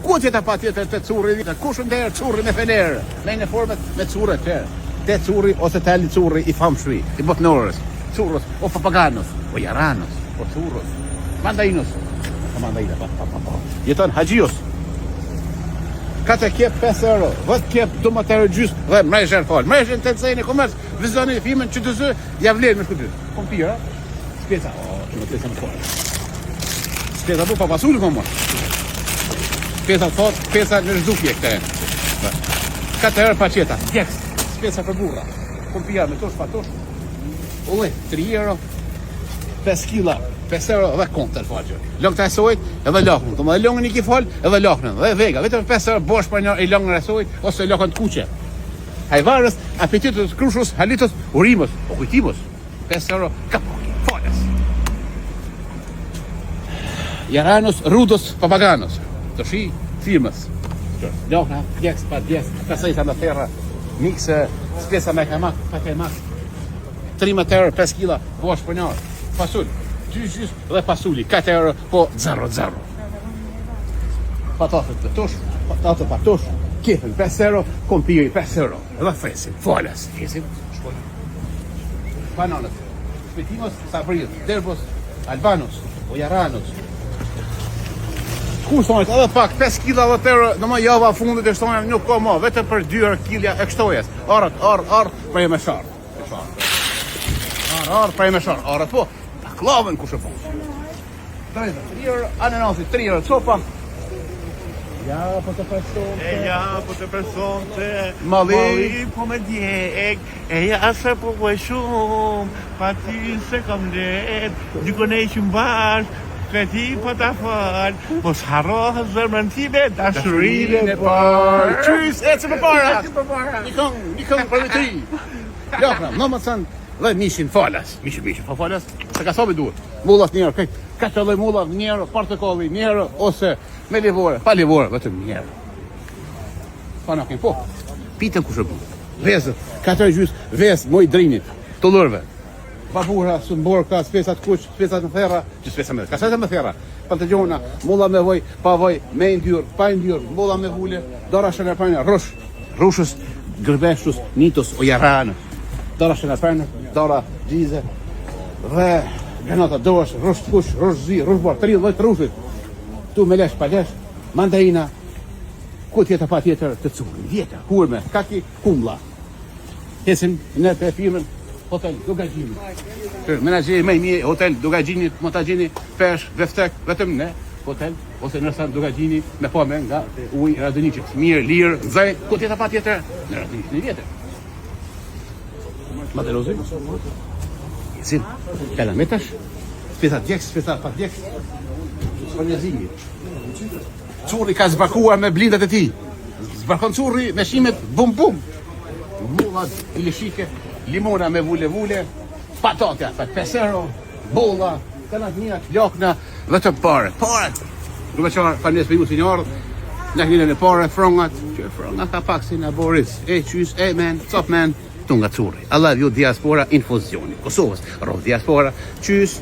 Ku tjetër pa tjetër të curri, kush ndër curri me fener, me në format me currë të. Te curri ose tali curri I famshri, I botnorës, curros o papaganos, o jaranos, o curros, mandainos. Mandaina, jeton haxhios. Katë kep 5 euro, vët kep do më të gjys dhe mrejshën fal. Mrejshën të cejnë komerc, vizoni filmin që të zë, ja vlen me shkuty. Kompira, spesa. Që më të më fal. Spesa po pa pasul komo. Spesa fort, spesa në zhukje këtë. 4 euro pa qeta. Yes. Spesa për burra. Kompira me tosh patosh. Oj, 3 euro. 5 kg. 5 euro dhe kont të falqë. Lëng të esojt edhe lakën. Të më dhe lëngën I ki fal edhe lakën. Dhe vega, vetëm 5 euro bosh për një I lëngën e esojt ose lakën të kuqe. Hajvarës, apetitës, krushus, halitës, urimës, o kujtimës. 5 euro kapoki, falës. Jaranos, rudos, papaganos. Të shi, firmës. Lakëna, djeks, pa djeks, pesajta në terra, mikse, spesa me kajmak, pa kajmak. 13 euro, 5 kg, bosh për një. Pasul. Gjys dhe pasuli, 4 euro po 0-0. Patatët të tush, patatët pa tush, kefën 5 euro, kompiri 5 euro. Edhe fresim, falas, fresim, shkojnë. Bananët, shpetimos, sabrijët, derbos, albanos, ojaranos. Ku sonjët, edhe pak, 5 kg dhe euro, në më java fundit e shtonja nuk ka ma, vetëm për 2 euro kilja e kështojes. Arët, prej me sharë. Arët, prej me sharë, arët po. Klavën ku shëpon. 3 euro, ananasi 3 euro copa. Ja, po të personte. Ja, po të personte. Mali po me djek. Ja, se po kuaj shumë. Pa ti se kam let. Dikon e ishim bash. Ka ti po ta fal. Mos harro zemrën time, dashurinë e parë. Qys, ecë më para. Nikon për me ti. Lokra, në më thënë, dhe mishin falas. Mishin, pa falas, se ka sobi duhet. Mullat njerë, ka që dhe mullat njerë, portokalli njerë, ose me livore, pa livore, vetëm njerë. Pa në kemë, po, pitën ku shëpun. Vezët, 4 gjys, vezë, moj drinit, të lërve. Babura, sëmborka, spesat kuq, spesat në thera, që spesat me, ka me thera. Pantagjona, mulla me voj, pa voj, me ndyr, pa ndyr, mulla me vule, dora shënërpajnë, rushës, gërbeshus, nitos, o jaranë. Dora shënërpajnë, dora gjize, dhe granata dosh, rush të kush, rush zi, rush bar, 30 rushit. Tu me lesh, pa lesh, mandarina, ku tjetër pa tjetër të curin, vjetër, hurme, kaki, kumla. Hesim në për firmën, Hotel Dugagjini. Menagjeri me një Hotel Dugagjini, montagjini, pesh, veftek, vetëm ne, hotel, ose në rësan Dugagjini, me po me nga uj Radoniqës, mirë, lirë, zaj, ku tjetër pa tjetër, në Radoniqës një vjetër. Ma të rozoj? Jesim, kalametash, spesa djeks, spesa pa djeks, për një zimi. Curri ka zbarkuar me blindat e ti. Zbarkon curri me shimet bum bum. Mullat, ilishike, limona me vule, patatja, 5 euro, bolla, kanat njët, lokna, vetëm pare. Duke qarë, fa njës për ju si një ardhë, në kënjën e pare, frongat, që frongat ka pak si në Boris, qys, man, stop man, tunga curri. I love you, diaspora, infuzioni. Kosovës, rov diaspora, qys,